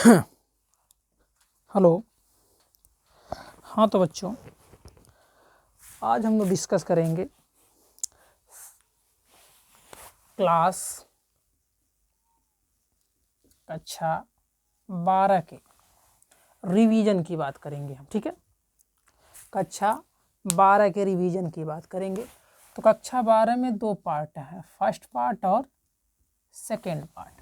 Hello. हाँ तो बच्चों, आज हम लोग डिस्कस करेंगे क्लास कक्षा 12 के रिवीजन की बात करेंगे हम। ठीक है, कक्षा 12 के रिवीजन की बात करेंगे। तो कक्षा 12 में दो पार्ट हैं, फर्स्ट पार्ट और सेकेंड पार्ट।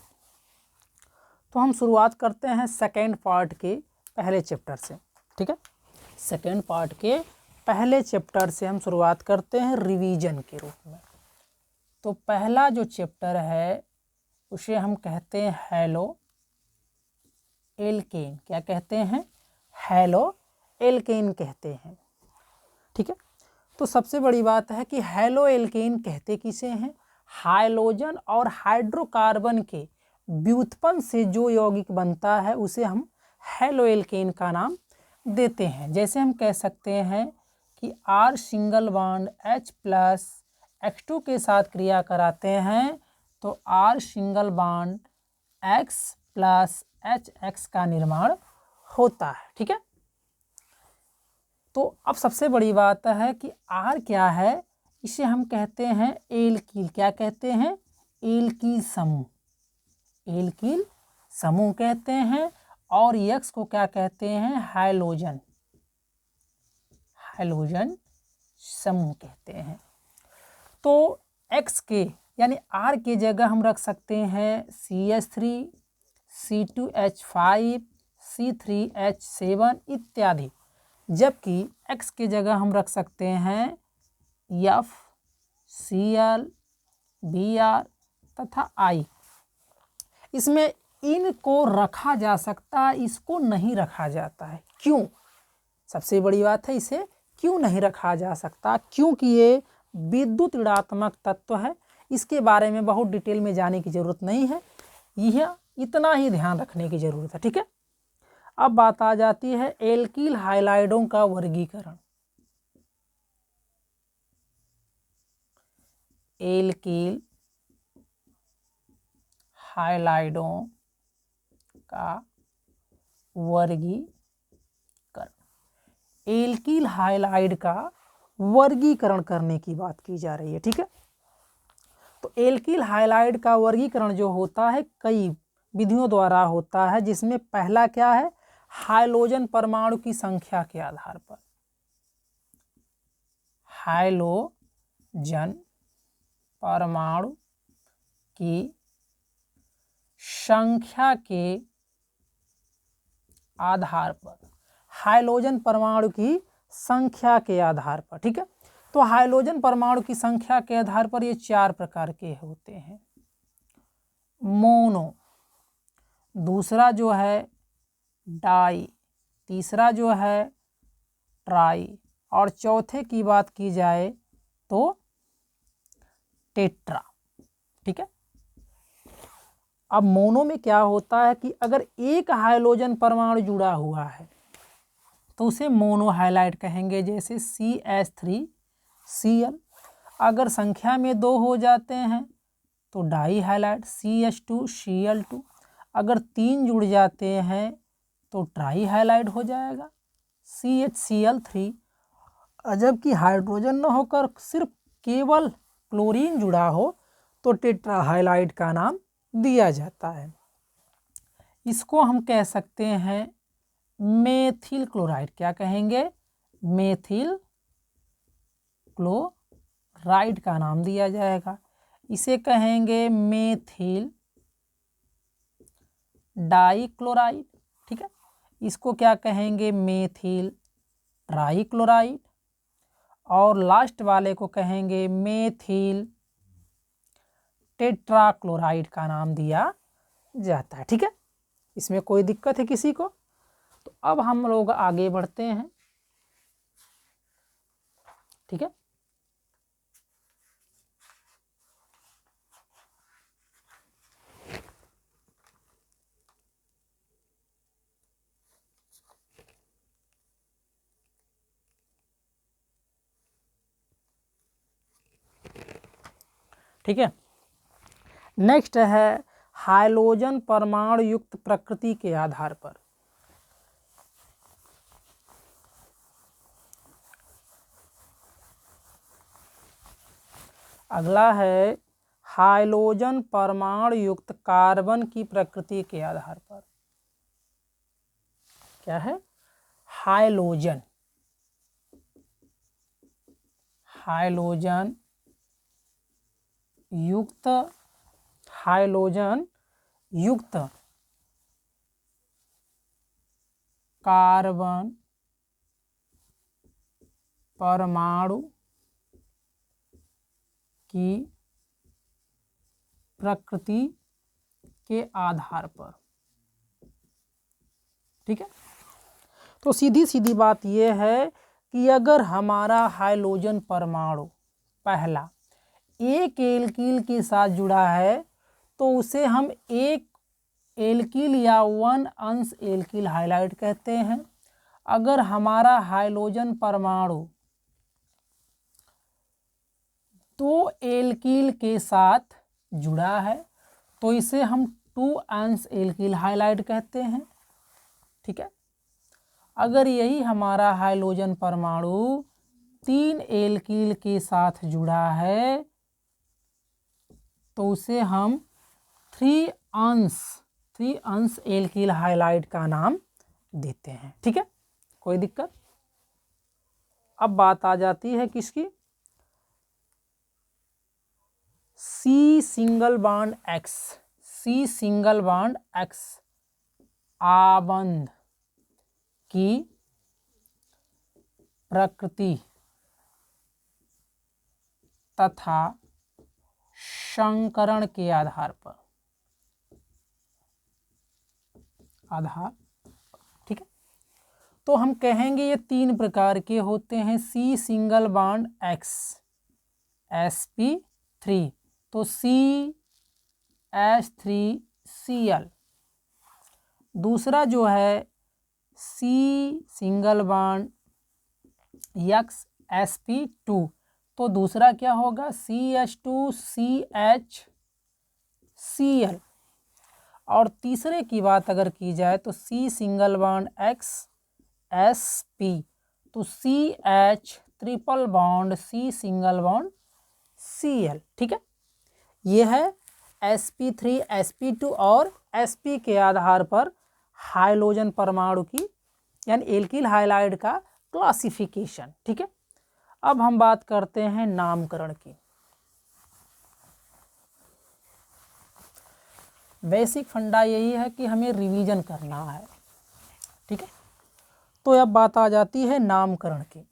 तो हम शुरुआत करते हैं सेकेंड पार्ट के पहले चैप्टर से। ठीक है, सेकेंड पार्ट के पहले चैप्टर से हम शुरुआत करते हैं रिवीजन के रूप में। तो पहला जो चैप्टर है उसे हम कहते हैं हैलो एल्केन। क्या कहते हैं? हैलो एल्केन कहते हैं। ठीक है, तो सबसे बड़ी बात है कि हैलो एल्केन कहते किसे हैं? हाइड्रोजन और हाइड्रोकार्बन के व्युत्पन्न से जो यौगिक बनता है उसे हम हैलो एल्केन का नाम देते हैं। जैसे हम कह सकते हैं कि R single bond H+ X2 के साथ क्रिया कराते हैं तो R single bond X+ HX का निर्माण होता है। ठीक है, तो अब सबसे बड़ी बात है कि R क्या है? इसे हम कहते हैं एल्कील। क्या कहते हैं? एल्कील समूह, एल्कील समूह कहते हैं। और X को क्या कहते हैं? हाइड्रोजन, हाइड्रोजन समूह कहते हैं। तो X के यानी R के जगह हम रख सकते हैं CH3, C2H5, C3H7 इत्यादि, जबकि X के जगह हम रख सकते हैं F, Cl, Br तथा I। इसमें इनको रखा जा सकता है, इसको नहीं रखा जाता है। क्यों? सबसे बड़ी बात है, इसे क्यों नहीं रखा जा सकता? क्योंकि ये विद्युत ऋणात्मक तत्व है। इसके बारे में बहुत डिटेल में जाने की जरूरत नहीं है, यह इतना ही ध्यान रखने की जरूरत है। ठीक है, अब बात आ जाती है एल्कील हाइलाइडों का वर्गीकरण। एल्कील हाइलाइडों का वर्गीकरण, एल्कील हाइलाइड का वर्गीकरण करने की बात की जा रही है। ठीक है, तो एल्कील हाइलाइड का वर्गीकरण जो होता है कई विधियों द्वारा होता है, जिसमें पहला क्या है? हाइड्रोजन परमाणु की संख्या के आधार पर, हाइड्रोजन परमाणु की संख्या के आधार पर, हाइड्रोजन परमाणु की संख्या के आधार पर। ठीक है, तो हाइड्रोजन परमाणु की संख्या के आधार पर ये चार प्रकार के होते हैं। मोनो, दूसरा जो है डाई, तीसरा जो है ट्राई, और चौथे की बात की जाए तो टेट्रा। ठीक है, अब मोनो में क्या होता है कि अगर एक हाइड्रोजन परमाणु जुड़ा हुआ है तो उसे मोनो हाइलाइड कहेंगे, जैसे CH3Cl। अगर संख्या में दो हो जाते हैं तो डाई हाइलाइड CH2Cl2। अगर तीन जुड़ जाते हैं तो ट्राई हाइलाइड हो जाएगा CHCl3। जबकि हाइड्रोजन न होकर सिर्फ केवल क्लोरीन जुड़ा हो तो टेट्रा हाइलाइड का नाम दिया जाता है। इसको हम कह सकते हैं मेथिल क्लोराइड। क्या कहेंगे? मेथिल क्लोराइड का नाम दिया जाएगा। इसे कहेंगे मेथिल डाइक्लोराइड। ठीक है, इसको क्या कहेंगे? Methyl trichloride. और लास्ट वाले को कहेंगे मेथिल टेट्राक्लोराइड का नाम दिया जाता है। ठीक है, इसमें कोई दिक्कत है किसी को? तो अब हम लोग आगे बढ़ते हैं। ठीक है, ठीक है, नेक्स्ट है हाइड्रोजन परमाणु युक्त प्रकृति के आधार पर। अगला है हाइड्रोजन परमाणु युक्त कार्बन की प्रकृति के आधार पर। क्या है? हाइड्रोजन युक्त कार्बन परमाणु की प्रकृति के आधार पर। ठीक है, तो सीधी सीधी बात यह है कि अगर हमारा हाइड्रोजन परमाणु पहला एक एल्कील के साथ जुड़ा है तो उसे हम एक एल्कील या वन अंश एल्कील हाइलाइड कहते हैं। अगर हमारा हाइड्रोजन परमाणु दो एल्कील के साथ जुड़ा है तो इसे हम टू अंश एल्कील हाइलाइड कहते हैं। ठीक है, अगर यही हमारा हाइड्रोजन परमाणु तीन एल्कील के साथ जुड़ा है तो उसे हम थ्री अंश एल्कील हाइलाइड का नाम देते हैं। ठीक है, कोई दिक्कत? अब बात आ जाती है किसकी? C सिंगल बॉन्ड X आबंध की प्रकृति तथा संकरण के आधार पर। ठीक है, तो हम कहेंगे ये तीन प्रकार के होते हैं। C single bond X sp3 तो CH3Cl। दूसरा जो है C single bond X sp2 तो दूसरा क्या होगा? CH2CHCl। और तीसरे की बात अगर की जाए तो C single bond X sp तो CH triple bond C single bond Cl। ठीक है, ये है sp3 sp2 और sp के आधार पर हाइड्रोजन परमाणु की यानी एल्कील हाइलाइड का क्लासिफिकेशन। ठीक है, अब हम बात करते हैं नामकरण की। बेसिक फंडा यही है कि हमें रिवीजन करना है। ठीक है, तो अब बात आ जाती है नामकरण की।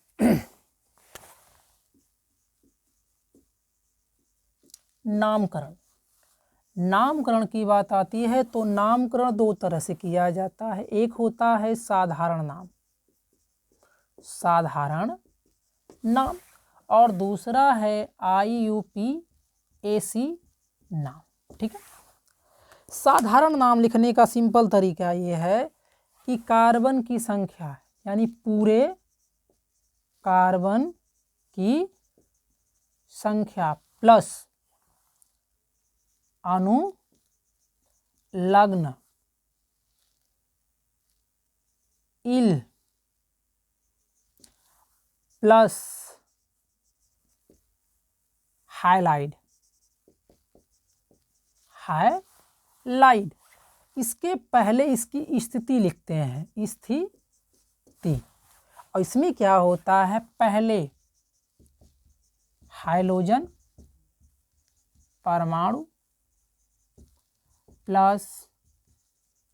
नामकरण की बात आती है तो नामकरण दो तरह से किया जाता है। एक होता है साधारण नाम और दूसरा है IUPAC नाम। ठीक है, साधारण नाम लिखने का सिंपल तरीका ये है कि कार्बन की संख्या यानी पूरे कार्बन की संख्या प्लस अनुलग्न इल प्लस हाइलाइड। इसके पहले इसकी स्थिति लिखते हैं, स्थिति। और इसमें क्या होता है? पहले हाइड्रोजन परमाणु प्लस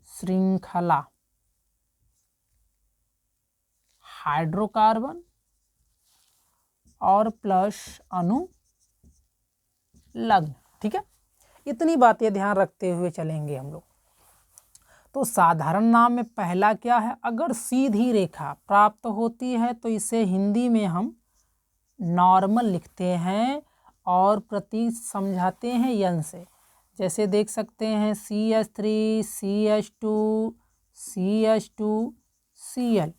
श्रृंखला हाइड्रोकार्बन और प्लस अनुलग्न। ठीक है, इतनी बातें ध्यान रखते हुए चलेंगे हम लोग। तो साधारण नाम में पहला क्या है? अगर सीधी रेखा प्राप्त होती है तो इसे हिंदी में हम नॉर्मल लिखते हैं और प्रतीक समझाते हैं यन से। जैसे देख सकते हैं CH3 CH2 CH2 Cl।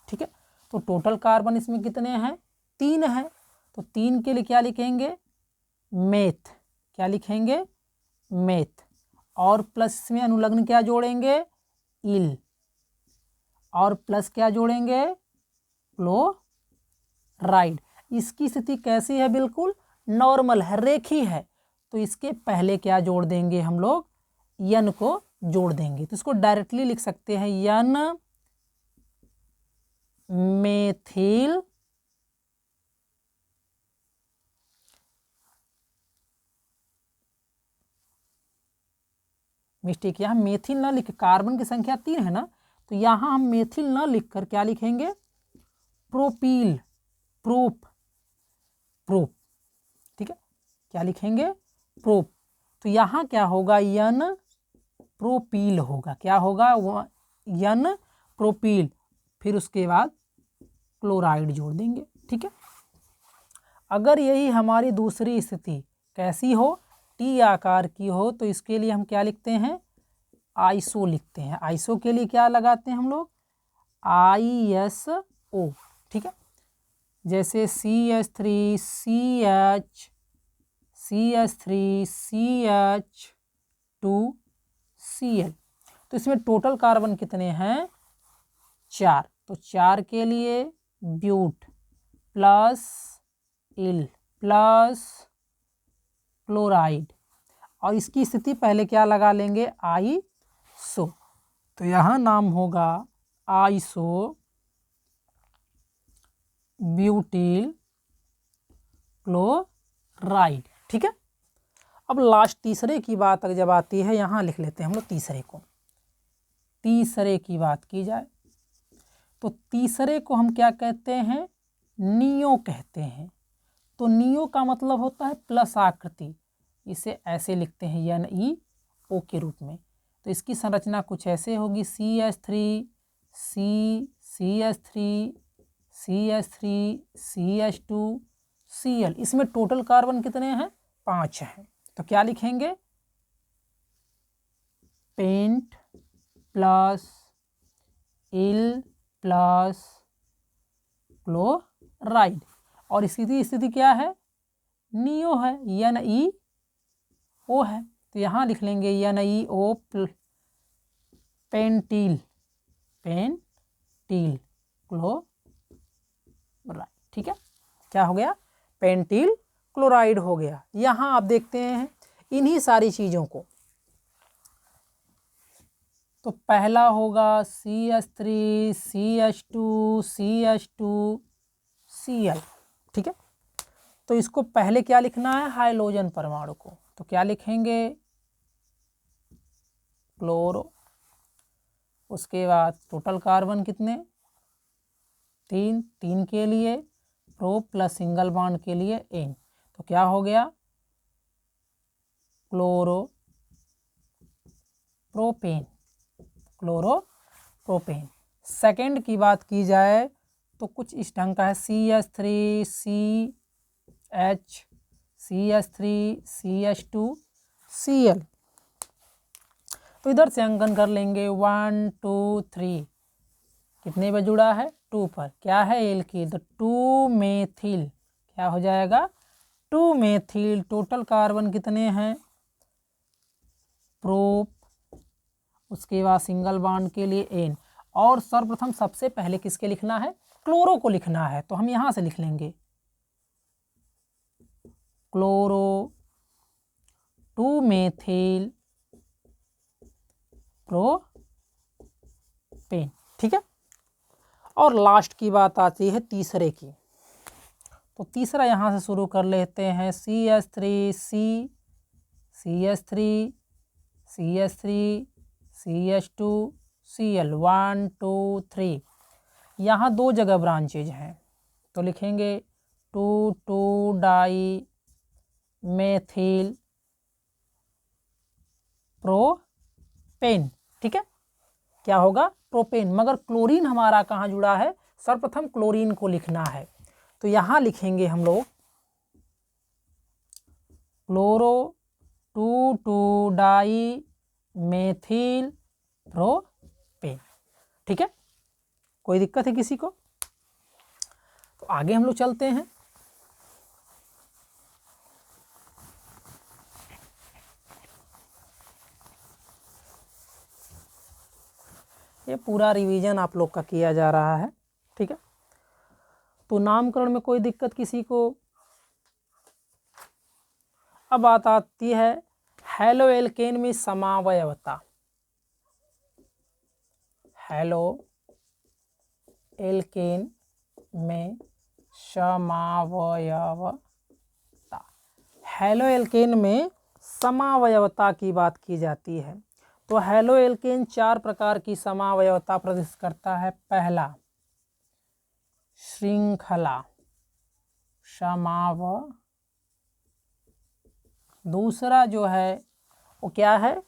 ठीक है, तो टोटल कार्बन इसमें कितने हैं? 3 हैं। तो 3 के लिए क्या लिखेंगे? मेथ। क्या लिखेंगे? मेथ। और प्लस में अनुलग्न क्या जोड़ेंगे, इल, और प्लस क्या जोड़ेंगे, क्लोराइड। इसकी स्थिति कैसी है, बिल्कुल नॉर्मल है, रेखी है, तो इसके पहले क्या जोड़ देंगे हम लोग, यन को जोड़ देंगे। तो इसको डायरेक्टली लिख सकते हैं यन मेथिल मिस्टेक, यहाँ मेथिल ना लिख, कार्बन की संख्या 3 है ना, तो यहाँ हम मेथिल ना लिखकर क्या लिखेंगे, प्रोपील, प्रोप, प्रोप, ठीक है, क्या लिखेंगे, प्रोप। तो यहाँ क्या होगा, यन प्रोपील होगा, क्या होगा, यन प्रोपील, फिर उसके बाद क्लोराइड जोड़ देंगे, ठीक है। अगर यही हमारी दूसरी स्थिति कैसी हो, टी आकार की हो, तो इसके लिए हम क्या लिखते हैं, आइसो लिखते हैं। आइसो के लिए क्या लगाते हैं हम लोग, ISO, ठीक है। जैसे CH3 CH CH3 CH2 Cl, तो इसमें टोटल कार्बन कितने हैं, 4। तो 4 के लिए but plus yl plus chloride, और इसकी स्थिति पहले क्या लगा लेंगे, आइसो। तो यहाँ नाम होगा आइसो ब्यूटिल क्लोराइड, ठीक है। अब लास्ट तीसरे की बात जब आती है, यहाँ लिख लेते हैं हम लोग तीसरे को। तीसरे की बात की जाए तो तीसरे को हम क्या कहते हैं, नियो कहते हैं। तो नियो का मतलब होता है प्लस आकृति, इसे ऐसे लिखते हैं NeO के रूप में। तो इसकी संरचना कुछ ऐसे होगी, CH3 CH3 CH3 CH2 Cl। इसमें टोटल कार्बन कितने हैं, 5 हैं। तो क्या लिखेंगे, paint plus yl plus chloride, और इसकी स्थिति क्या है, नियो है, NeO है। तो यहाँ लिख लेंगे NeO पेंटिल, पेंटिल क्लोराइड, ठीक है। क्या हो गया, पेंटिल क्लोराइड हो गया। यहाँ आप देखते हैं इन्हीं सारी चीज़ों को, तो पहला होगा CH3 CH2 CH2 Cl, ठीक है। तो इसको पहले क्या लिखना है, हाइड्रोजन परमाणु को, तो क्या लिखेंगे, क्लोरो। उसके बाद टोटल कार्बन कितने, 3, 3 के लिए प्रो प्लस सिंगल बॉन्ड के लिए N, तो क्या हो गया, chloro propane, chloro propane. Second की बात की जाए तो कुछ इस ढंग का है, CH3 CH3 CH2 Cl। तो इधर से अंकन कर लेंगे, 1 2 3, कितने पर जुड़ा है, 2 पर, क्या है एल्किल, तो 2 मेथिल, क्या हो जाएगा, 2 मेथिल। टोटल कार्बन कितने हैं, प्रोप, उसके बाद सिंगल बॉन्ड के लिए N, और सर्वप्रथम सबसे पहले किसके लिखना है, क्लोरो को लिखना है। तो हम यहाँ से लिख लेंगे क्लोरो 2 मेथिल प्रोपेन, ठीक है। और लास्ट की बात आती है तीसरे की, तो तीसरा यहाँ से शुरू कर लेते हैं, CH3 CH3 CH3 CH2 Cl, 1 2 3। यहाँ 2 जगह ब्रांचेज हैं, तो लिखेंगे 2 2 डाई मेथिल प्रोपेन, ठीक है। क्या होगा, प्रोपेन। मगर क्लोरीन हमारा कहाँ जुड़ा है, सर्वप्रथम क्लोरीन को लिखना है, तो यहाँ लिखेंगे हम लोग क्लोरो 2 2 डाई मेथिल प्रोपेन, ठीक है। कोई दिक्कत है किसी को, तो आगे हम लोग चलते हैं। ये पूरा रिवीजन आप लोग का किया जा रहा है, ठीक है। तो नामकरण में कोई दिक्कत किसी को? अब बात आती है हैलो एल्केन में समावयवता। हैलो एल्केन में समावयवता, हैलो एल्केन में समावयवता की बात की जाती है। तो हैलो एल्केन 4 प्रकार की समावयवता प्रदर्शित करता है। पहला श्रृंखला समाव, दूसरा जो है वो क्या है?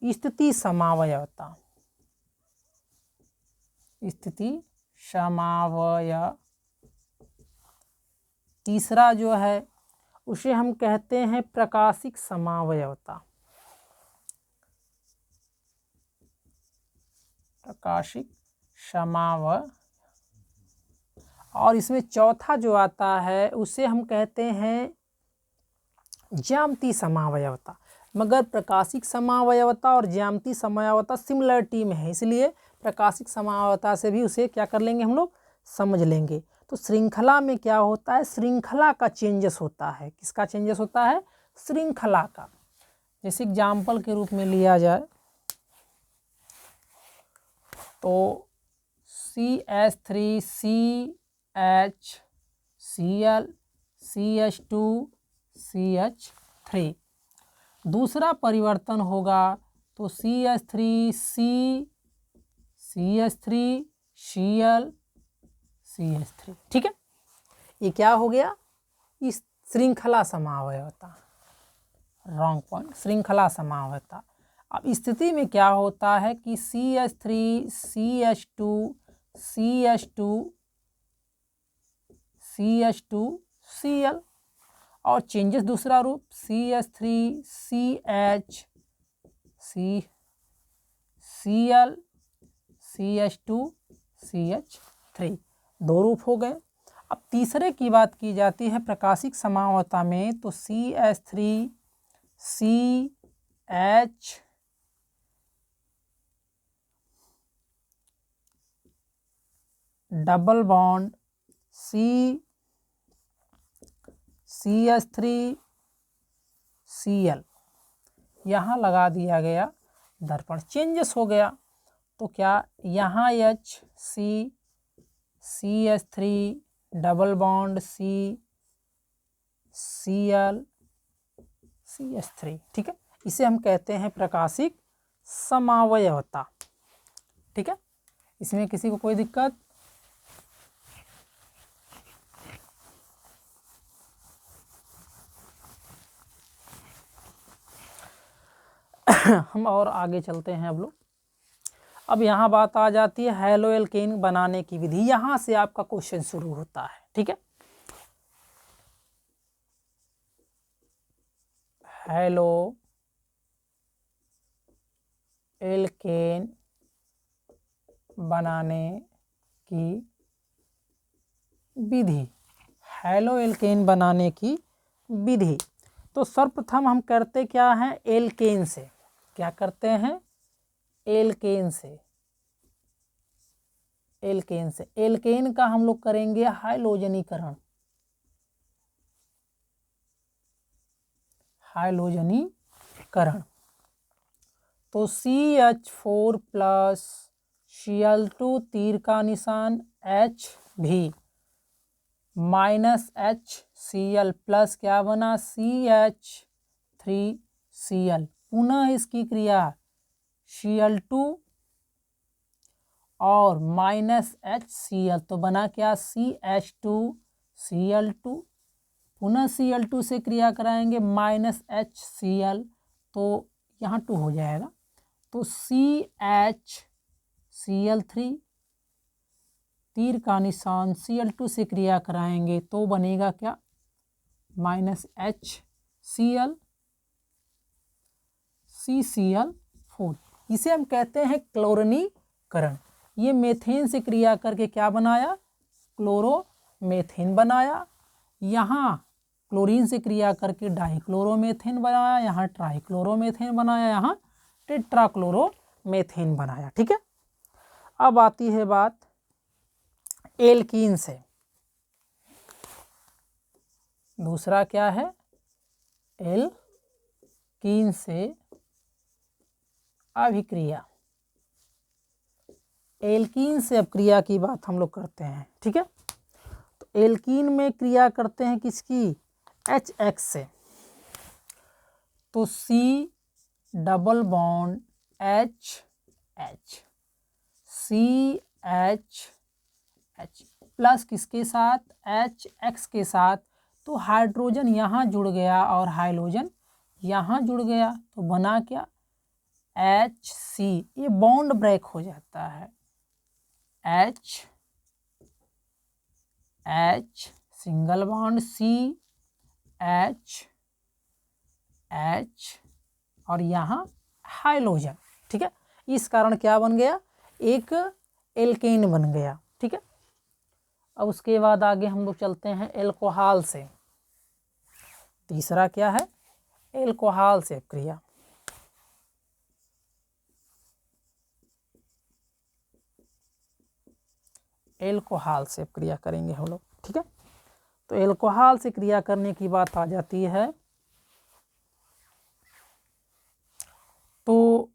स्थिति समावयवता, स्थिति समावय। तीसरा जो है उसे हम कहते हैं प्रकाशिक समावयवता, प्रकाशिक समावय। और इसमें चौथा जो आता है उसे हम कहते हैं ज्यामितीय समावयवता। मगर प्रकाशिक समावयवता और ज्यामितीय समावयवता सिमिलरिटी में है, इसलिए प्रकाशिक समावयवता से भी उसे क्या कर लेंगे हम लोग, समझ लेंगे। तो श्रृंखला में क्या होता है? श्रृंखला का चेंजेस होता है। किसका चेंजेस होता है? श्रृंखला का। जैसे एग्जाम्पल के रूप में लिया जाए तो CH3 CHCl CH2 CH3। दूसरा परिवर्तन होगा तो CH3 CH3 Cl CH3, ठीक है। ये क्या हो गया? इस श्रृंखला समावयवता, रॉन्ग पॉइंट, श्रृंखला समावयवता। अब स्थिति में क्या होता है कि CH3 CH2 CH2 CH2 Cl, और चेंजेस दूसरा रूप CH3 CH Cl CH2 CH3, 2 रूप हो गए। अब तीसरे की बात की जाती है प्रकाशिक समावयवता में, तो CH3 CH double bond CH3 Cl, यहाँ लगा दिया गया दर्पण, चेंजेस हो गया। तो क्या यहाँ CH3 double bond Cl CH3, ठीक है। इसे हम कहते हैं प्रकाशिक समावयवता, ठीक है। इसमें किसी को कोई दिक्कत? हम और आगे चलते हैं अब लोग। अब यहाँ बात आ जाती है हैलो एल्केन बनाने की विधि। यहाँ से आपका क्वेश्चन शुरू होता है, ठीक है। हैलो एल्केन बनाने की विधि, हैलो एल्केन बनाने की विधि। तो सर्वप्रथम हम करते क्या हैं? एल्केन से। क्या करते हैं? एल्केन से। एल्केन से, एल्केन का हम लोग करेंगे हाइलोजनीकरण, हाइलोजनीकरण। तो CH4 प्लस Cl2 तीर का निशान H भी माइनस HCl प्लस क्या बना? CH3Cl। पुनः इसकी क्रिया Cl2 और माइनस HCl, तो बना क्या? CH2Cl2। पुनः Cl2 से क्रिया कराएंगे माइनस HCl, तो यहाँ 2 हो जाएगा। तो CHCl3 तीर का निशान Cl2 से क्रिया कराएंगे तो बनेगा क्या? Minus HCl CCl4। इसे हम कहते हैं क्लोरीनीकरण। ये मेथेन से क्रिया करके क्या बनाया? क्लोरोमेथेन बनाया। यहाँ क्लोरीन से क्रिया करके डाइक्लोरोमेथेन बनाया, यहाँ ट्राइक्लोरोमेथेन बनाया, यहाँ टेट्राक्लोरोमेथेन बनाया, ठीक है। अब आती है बात एल्कीन से। दूसरा क्या है, एल्कीन से अभिक्रिया। एल्कीन से अब क्रिया की बात हम लोग करते हैं, ठीक है। तो एल्कीन में क्रिया करते हैं किसकी, HX से। तो C double bond HH, CH plus किसके साथ, HX के साथ। तो हाइड्रोजन यहाँ जुड़ गया और हाइड्रोजन यहाँ जुड़ गया, तो बना क्या, HC। ये बॉन्ड ब्रेक हो जाता है, H सिंगल बॉन्ड CH और यहाँ हाइड्रोजन, ठीक है। इस कारण क्या बन गया, एक एल्केन बन गया, ठीक है। अब उसके बाद आगे हम लोग चलते हैं एल्कोहल से। तीसरा क्या है, एल्कोहल से क्रिया। एल्कोहल से क्रिया करेंगे हम लोग, ठीक है। तो एल्कोहल से क्रिया करने की बात आ जाती है, तो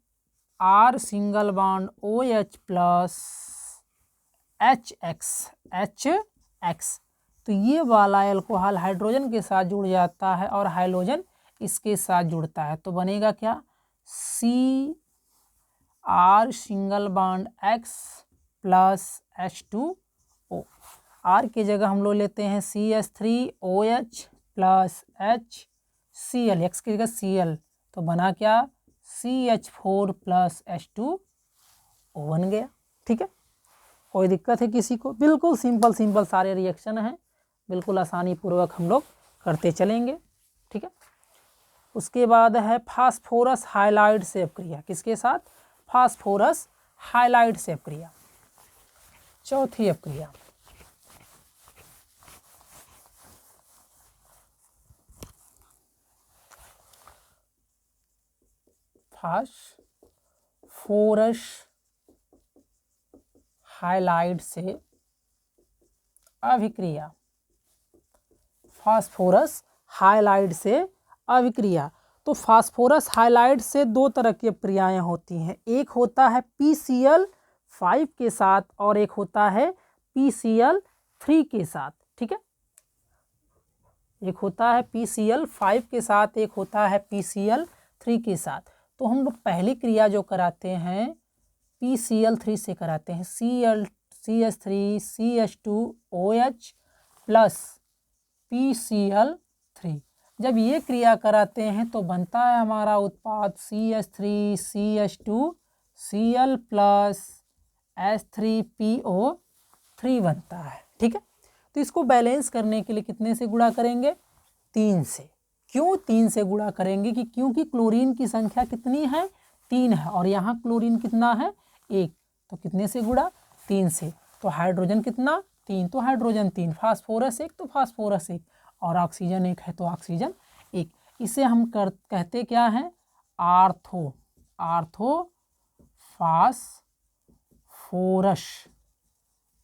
R single bond OH plus HX, तो ये वाला एल्कोहल हाइड्रोजन के साथ जुड़ जाता है और हाइड्रोजन इसके साथ जुड़ता है, तो बनेगा क्या, CR single bond X plus H2O। R की जगह हम लोग लेते हैं CH3OH प्लस HCl, X की जगह Cl, तो बना क्या, CH4 प्लस H2O बन गया, ठीक है। कोई दिक्कत है किसी को, बिल्कुल सिंपल सारे रिएक्शन हैं, बिल्कुल आसानी पूर्वक हम लोग करते चलेंगे, ठीक है। उसके बाद है फास्फोरस हाइलाइड से क्रिया। किसके साथ, फास्फोरस हाइलाइड से क्रिया। चौथी अपक्रिया, फास्फोरस हाइलाइड से अभिक्रिया। फास्फोरस हाइलाइड से अभिक्रिया। तो फास्फोरस हाइलाइड से दो तरह की अपक्रियाएं होती हैं, एक होता है PCl5 के साथ और एक होता है PCl3 के साथ, ठीक है। एक होता है PCl5 के साथ, एक होता है PCl3 के साथ। तो हम लोग पहली क्रिया जो कराते हैं PCl3 से कराते हैं, CH3 CH2OH प्लस PCl3। जब ये क्रिया कराते हैं तो बनता है हमारा उत्पाद CH3 CH2Cl प्लस H3PO3 बनता है, ठीक है। तो इसको बैलेंस करने के लिए कितने से गुणा करेंगे, 3 से। क्यों 3 से गुणा करेंगे, कि क्योंकि क्लोरीन की संख्या कितनी है, 3 है, और यहाँ क्लोरीन कितना है, 1, तो कितने से गुणा, 3 से। तो हाइड्रोजन कितना, 3, तो हाइड्रोजन 3, फास्फोरस 1 तो फास्फोरस 1, और ऑक्सीजन 1 है तो ऑक्सीजन 1। इसे हम कहते क्या हैं, फास्फोरस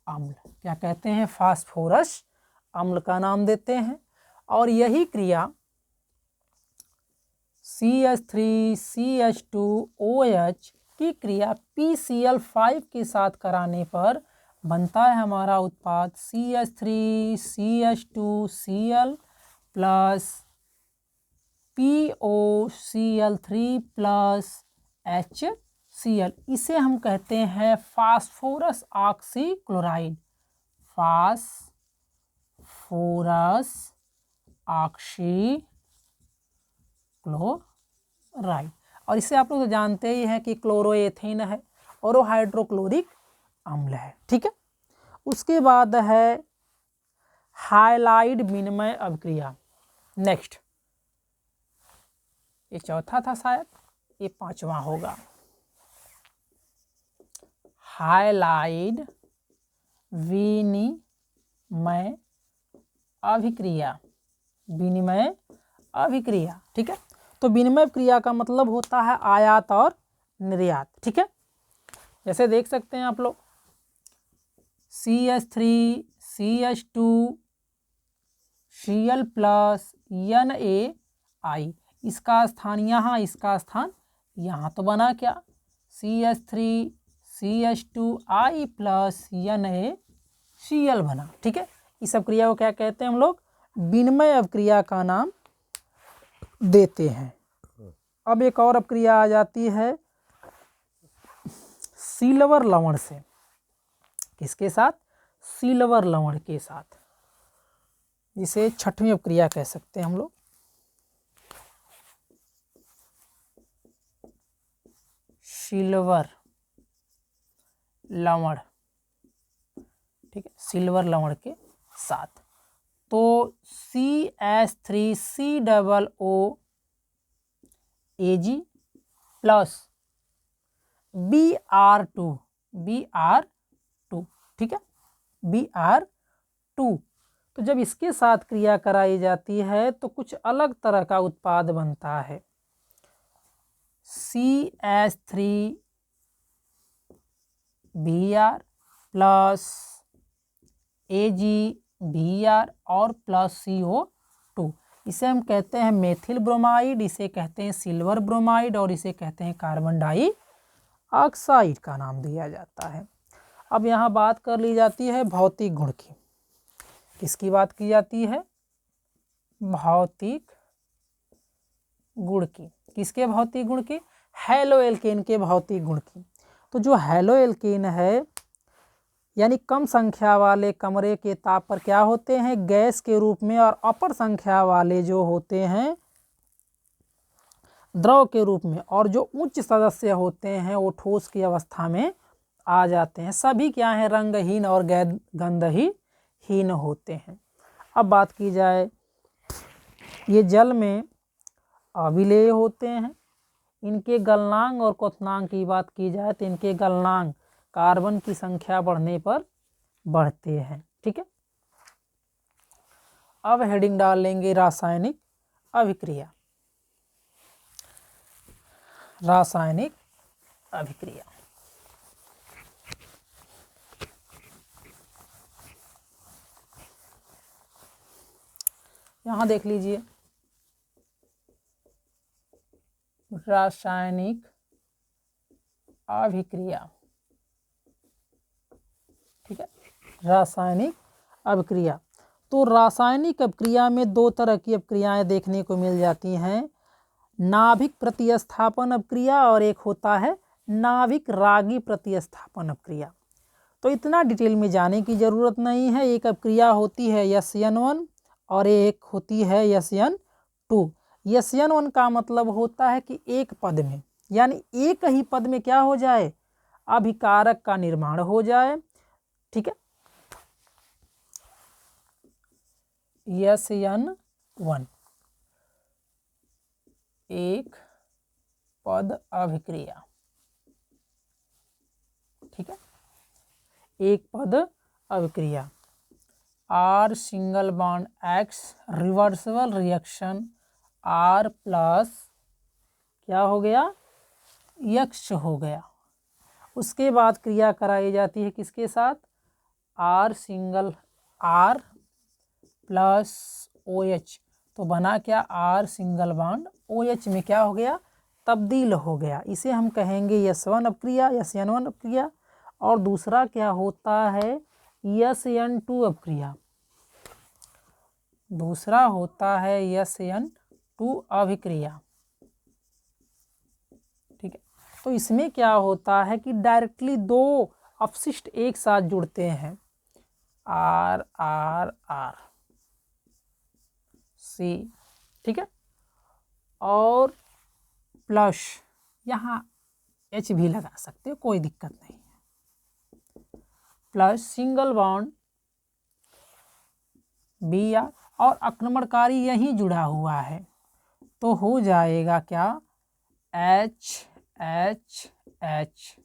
अम्ल। क्या कहते हैं, फास्फोरस अम्ल का नाम देते हैं। और यही क्रिया CH3 CH2OH की क्रिया PCl5 के साथ कराने पर बनता है हमारा उत्पाद CH3 CH2Cl plus POCl3 plus HCl। इसे हम कहते हैं फास्फोरस ऑक्सीक्लोराइड। Phosphorus oxychloride. और इसे आप लोग जानते ही हैं कि क्लोरोएथेन है और वो हाइड्रोक्लोरिक अम्ल है, ठीक है। उसके बाद है हाइलाइड विनिमय अभिक्रिया। नेक्स्ट, ये चौथा था शायद, ये पांचवा होगा। हाइलाइड विनिमय अभिक्रिया। विनिमय अभिक्रिया, ठीक है। तो विनिमय क्रिया का मतलब होता है आयात और निर्यात, ठीक है। जैसे देख सकते हैं आप लोग, CH3 CH2 Cl plus NaI, इसका स्थान यहाँ, इसका स्थान यहाँ, तो बना क्या CH3 CH2I प्लस NaCl बना। ठीक है, इस अपक्रिया को क्या कहते हैं हम लोग, विनिमय अपक्रिया का नाम देते हैं। अब एक और अपक्रिया आ जाती है सिल्वर लवण से। किसके साथ, सिल्वर लवण के साथ, जिसे छठवीं अपक्रिया कह सकते हैं हम लोग। सिल्वर लवण, ठीक है, सिल्वर लवण के साथ, तो CH3COO Ag प्लस Br2, ठीक है, Br2, तो जब इसके साथ क्रिया कराई जाती है तो कुछ अलग तरह का उत्पाद बनता है। CH3Br प्लस AgBr और प्लस CO2, इसे हम कहते हैं मेथिल ब्रोमाइड, इसे कहते हैं सिल्वर ब्रोमाइड और इसे कहते हैं कार्बन डाइऑक्साइड का नाम दिया जाता है। अब यहाँ बात कर ली जाती है भौतिक गुण की। किसकी बात की जाती है, भौतिक गुण की। किसके भौतिक गुण की, हैलो एल्केन के भौतिक गुण की। तो जो हैलो एल्केन है, यानी कम संख्या वाले कमरे के ताप पर क्या होते हैं, गैस के रूप में, और अपर संख्या वाले जो होते हैं द्रव के रूप में, और जो उच्च सदस्य होते हैं वो ठोस की अवस्था में आ जाते हैं। सभी क्या हैं, रंगहीन और गंधहीन होते हैं। अब बात की जाए, ये जल में अविलेय होते हैं। इनके गलनांक और क्वथनांक की बात की जाए तो इनके गलनांक कार्बन की संख्या बढ़ने पर बढ़ते हैं। ठीक है, अब हेडिंग डाल लेंगे रासायनिक अभिक्रिया। रासायनिक अभिक्रिया, यहाँ देख लीजिए, रासायनिक अभिक्रिया। ठीक है, रासायनिक अभिक्रिया। तो रासायनिक अभिक्रिया में दो तरह की अभिक्रियाएं देखने को मिल जाती हैं, नाभिक प्रतिस्थापन अभिक्रिया और एक होता है नाभिक रागी प्रतिस्थापन अभिक्रिया। तो इतना डिटेल में जाने की जरूरत नहीं है। एक अभिक्रिया होती है SN1 और एक होती है SN2। SN1 का मतलब होता है कि एक पद में, यानी एक ही पद में क्या हो जाए, अभिकारक का निर्माण हो जाए। ठीक है, SN1 एक पद अभिक्रिया। ठीक है, एक पद अभिक्रिया। R single bond X reversible reaction R plus क्या हो गया, X हो गया। उसके बाद क्रिया कराई जाती है किसके साथ, R single R plus OH, तो बना क्या, R सिंगल बॉन्ड OH में क्या हो गया, तब्दील हो गया। इसे हम कहेंगे SN1 अपक्रिया, SN1 अपक्रिया। और दूसरा क्या होता है, SN2 अपक्रिया। दूसरा होता है SN2 अभिक्रिया। ठीक है, तो इसमें क्या होता है कि डायरेक्टली दो अपशिष्ट एक साथ जुड़ते हैं, R R R C। ठीक है, और प्लस यहाँ H भी लगा सकते हो, कोई दिक्कत नहीं है, प्लस सिंगल बॉन्ड Br, और आक्रमणकारी यहीं जुड़ा हुआ है, तो हो जाएगा क्या, H H H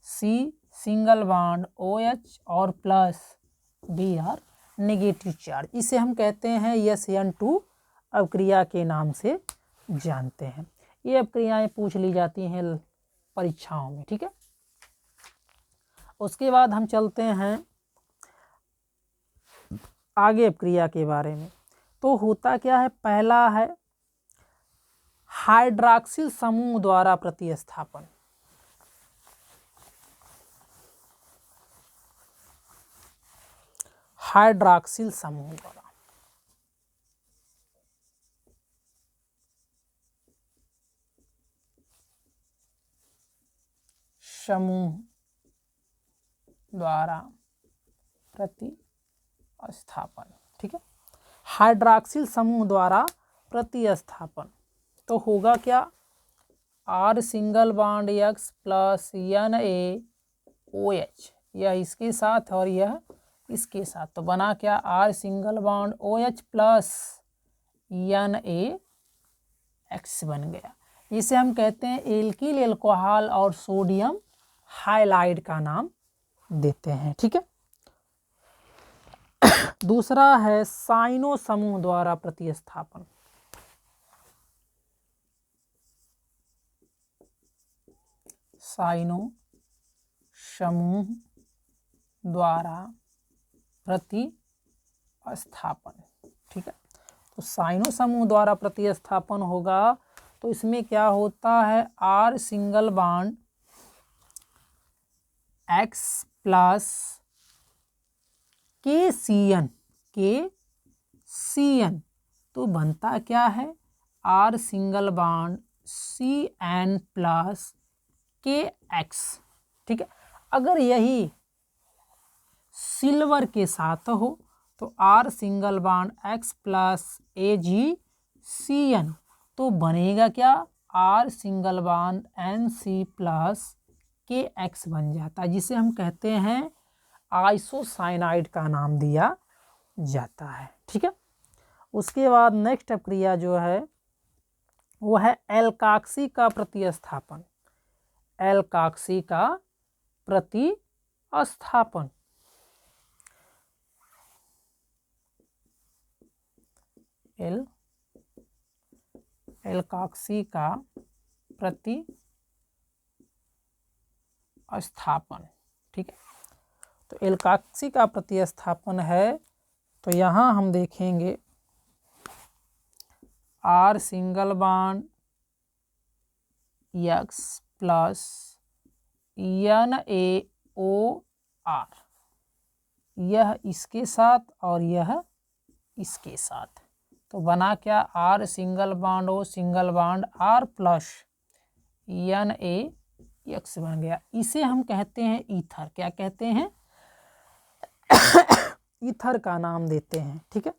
C single bond OH और प्लस Br नेगेटिव चार्ज। इसे हम कहते हैं SN2 अभिक्रिया के नाम से जानते हैं। ये अभिक्रियाएं पूछ ली जाती हैं परीक्षाओं में। ठीक है, उसके बाद हम चलते हैं आगे अपक्रिया के बारे में। तो होता क्या है, पहला है हाइड्रॉक्सिल समूह द्वारा प्रतिस्थापन। हाइड्रॉक्सिल समूह द्वारा प्रतिस्थापन। ठीक है, हाइड्रॉक्सिल समूह द्वारा प्रतिस्थापन। तो होगा क्या, R single bond X plus NaOH, यह इसके साथ और यह इसके साथ, तो बना क्या, R single bond OH plus NaX बन गया। इसे हम कहते हैं एल्किल एल्कोहल और सोडियम हाइलाइड का नाम देते हैं। ठीक है, दूसरा है साइनो समूह द्वारा प्रतिस्थापन। साइनो समूह द्वारा प्रतिस्थापन। ठीक है, तो साइनो समूह द्वारा प्रतिस्थापन होगा तो इसमें क्या होता है, R single bond X plus KCN, तो बनता क्या है, R single bond CN plus KX। ठीक है, अगर यही सिल्वर के साथ हो तो R single bond X plus AgCN, तो बनेगा क्या, R single bond NC plus KX बन जाता है, जिसे हम कहते हैं आइसोसाइनाइड का नाम दिया जाता है। ठीक है, उसके बाद नेक्स्ट अपक्रिया जो है वो है एल्काक्सी का प्रतिस्थापन। एल्काक्सी का प्रतिस्थापन। एल्काक्सी का प्रतिस्थापन। ठीक है, तो एल्काक्सी का प्रतिस्थापन है तो यहाँ हम देखेंगे R single bond X plus NaOR, यह इसके साथ और यह इसके साथ, तो बना क्या, R single bond O single bond R plus NaX बन गया। इसे हम कहते हैं ईथर। क्या कहते हैं, ईथर का नाम देते हैं। ठीक है,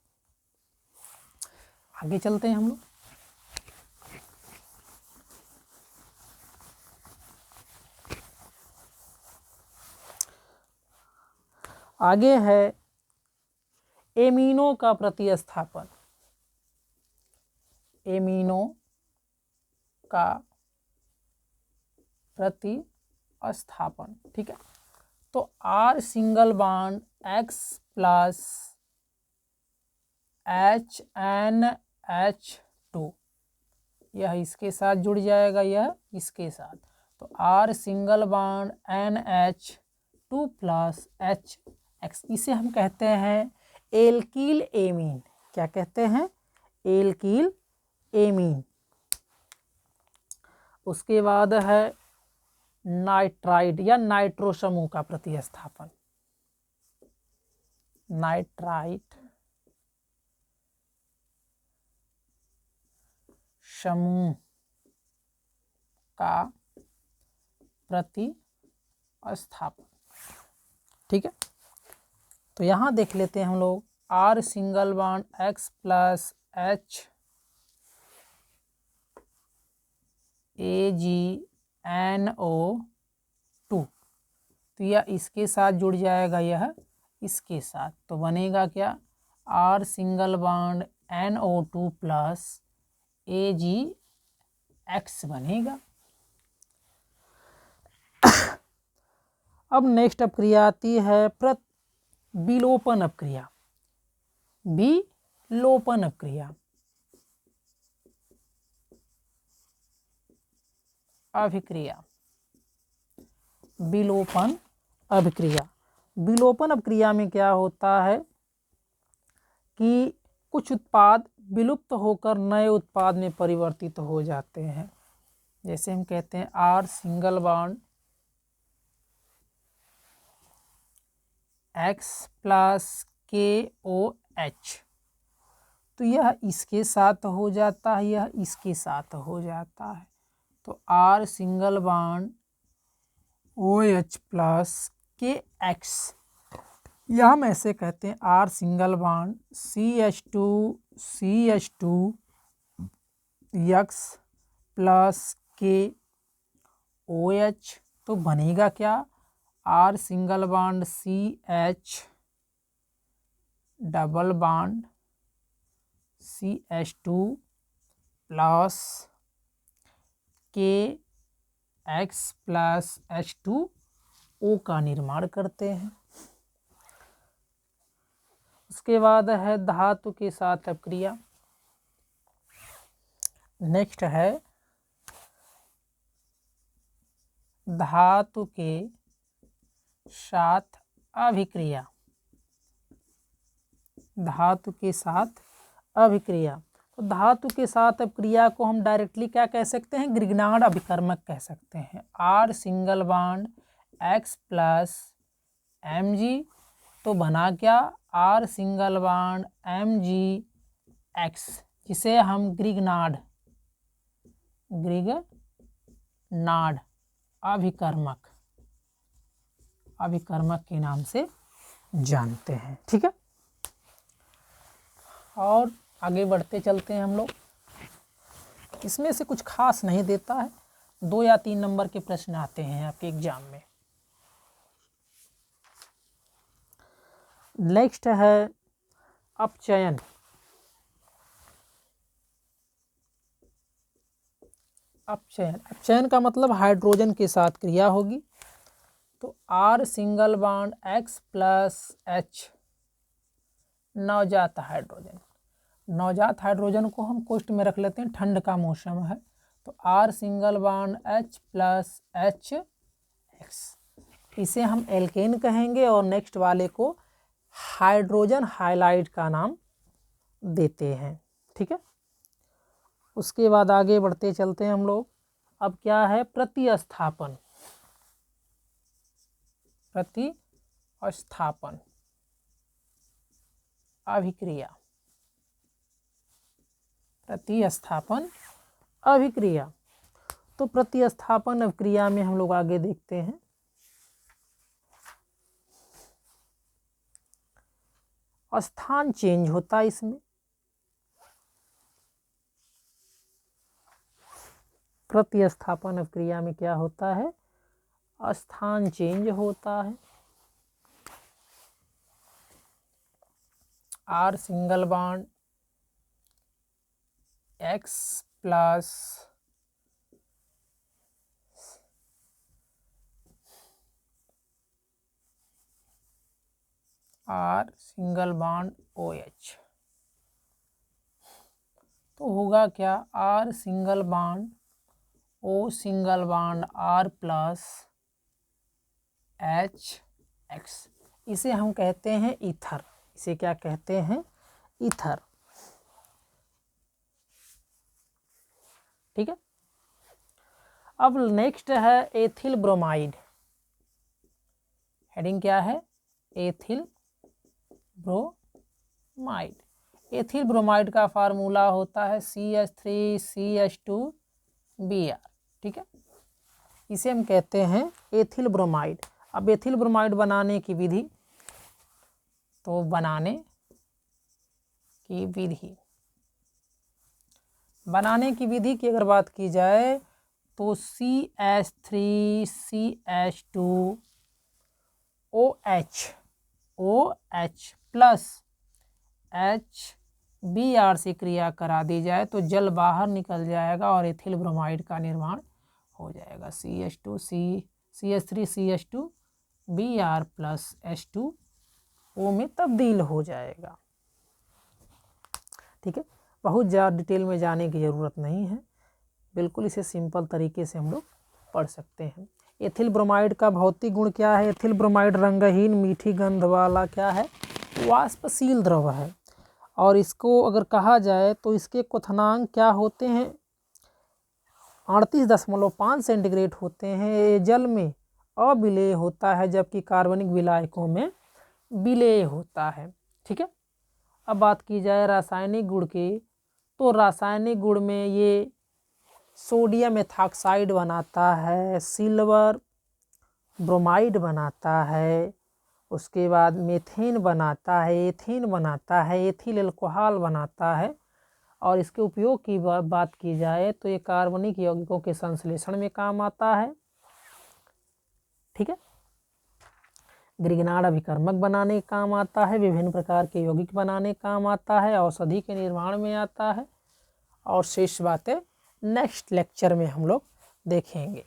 आगे चलते हैं हम लोग। आगे है एमीनो का प्रतिस्थापन। एमीनो का प्रतिस्थापन। ठीक है, तो R single bond X plus HNH2, यह इसके साथ जुड़ जाएगा, यह इसके साथ, तो R single bond NH2 plus HX, इसे हम कहते हैं एल्किल एमीन। क्या कहते हैं, एल्किल एमीन। उसके बाद है नाइट्राइड या नाइट्रो समूह का प्रतिस्थापन। नाइट्राइड समूह का प्रतिस्थापन। ठीक है, तो यहाँ देख लेते हैं हम लोग R single bond X plus HAgNO2, तो यह इसके साथ जुड़ जाएगा, यह इसके साथ, तो बनेगा क्या, R single bond NO2 plus AgX बनेगा। अब नेक्स्ट अपक्रिया आती है विलोपन अपक्रिया। विलोपन अपक्रिया, अभिक्रिया, विलोपन अभिक्रिया। विलोपन अभिक्रिया में क्या होता है कि कुछ उत्पाद विलुप्त होकर नए उत्पाद में परिवर्तित हो जाते हैं। जैसे हम कहते हैं R single bond X plus KOH, तो यह इसके साथ हो जाता है, यह इसके साथ हो जाता है। तो R single bond OH plus KX, या हम ऐसे कहते हैं R single bond CH2 X plus KOH, तो बनेगा क्या, R single bond CH double bond CH2 plus KX plus H2O का निर्माण करते हैं। उसके बाद है धातु के साथ अभिक्रिया। नेक्स्ट है धातु के साथ अभिक्रिया। धातु के साथ अभिक्रिया, तो धातु के साथ अभिक्रिया को हम डायरेक्टली क्या कह सकते हैं, ग्रिग्नार्ड अभिकर्मक कह सकते हैं। R single bond X plus Mg, तो बना क्या, R सिंगल बॉन्ड MgX, जिसे हम ग्रिग्नार्ड अभिकर्मक के नाम से जानते हैं। ठीक है, और आगे बढ़ते चलते हैं हम लोग। इसमें से कुछ खास नहीं देता है, 2 या 3 नंबर के प्रश्न आते हैं आपके एग्जाम में। नेक्स्ट है अपचयन। अपचयन का मतलब हाइड्रोजन के साथ क्रिया होगी। तो R single bond X plus H, नवजात हाइड्रोजन। नवजात हाइड्रोजन को हम कोष्ठ में रख लेते हैं, ठंड का मौसम है। तो R single bond H plus HX, इसे हम एल्केन कहेंगे और नेक्स्ट वाले को हाइड्रोजन हाइलाइड का नाम देते हैं। ठीक है, उसके बाद आगे बढ़ते चलते हैं हम लोग। अब क्या है, प्रतिस्थापन अभिक्रिया। प्रतिस्थापन अभिक्रिया, तो प्रतिस्थापन अभिक्रिया में हम लोग आगे देखते हैं। स्थान चेंज होता है इसमें। प्रतिस्थापन अभिक्रिया में क्या होता है, स्थान चेंज होता है। R single bond X plus R single bond OH, तो होगा क्या, R single bond O single bond R plus HX, इसे हम कहते हैं ईथर। इसे क्या कहते हैं, ईथर। ठीक है, अब नेक्स्ट है एथिल ब्रोमाइड। हेडिंग क्या है, एथिल ब्रोमाइड। एथिल ब्रोमाइड का फार्मूला होता है CH3CH2Br। ठीक है, इसे हम कहते हैं एथिल ब्रोमाइड। अब एथिल ब्रोमाइड बनाने की विधि, तो बनाने की विधि की अगर बात की जाए तो CH3CH2OH प्लस HBr से क्रिया करा दी जाए तो जल बाहर निकल जाएगा और एथिल ब्रोमाइड का निर्माण हो जाएगा। CH3CH2Br प्लस H2O में तब्दील हो जाएगा। ठीक है, बहुत ज़्यादा डिटेल में जाने की ज़रूरत नहीं है, बिल्कुल इसे सिंपल तरीके से हम लोग पढ़ सकते हैं। एथिल ब्रोमाइड का भौतिक गुण क्या है? एथिल ब्रोमाइड रंगहीन मीठी गंध वाला क्या है? वाष्पशील द्रव है। और इसको अगर कहा जाए तो इसके क्वथनांक क्या होते हैं? 38.5 सेंटीग्रेड होते हैं। ये जल में अविलेय होता है जबकि कार्बनिक विलायकों में विलेय होता है। ठीक है। अब बात की जाए रासायनिक गुण की, तो रासायनिक गुण में ये सोडियम एथॉक्साइड बनाता है, सिल्वर ब्रोमाइड बनाता है, उसके बाद मीथेन बनाता है, एथेन बनाता है, एथिल अल्कोहल बनाता है। और इसके उपयोग की बात की जाए तो ये कार्बनिक यौगिकों के संश्लेषण में काम आता है। ठीक है। ग्रिग्नार्ड अभिकर्मक बनाने का काम आता है, विभिन्न प्रकार के यौगिक बनाने का काम आता है, औषधि के निर्माण में आता है। और शेष बातें नेक्स्ट लेक्चर में हम लोग देखेंगे।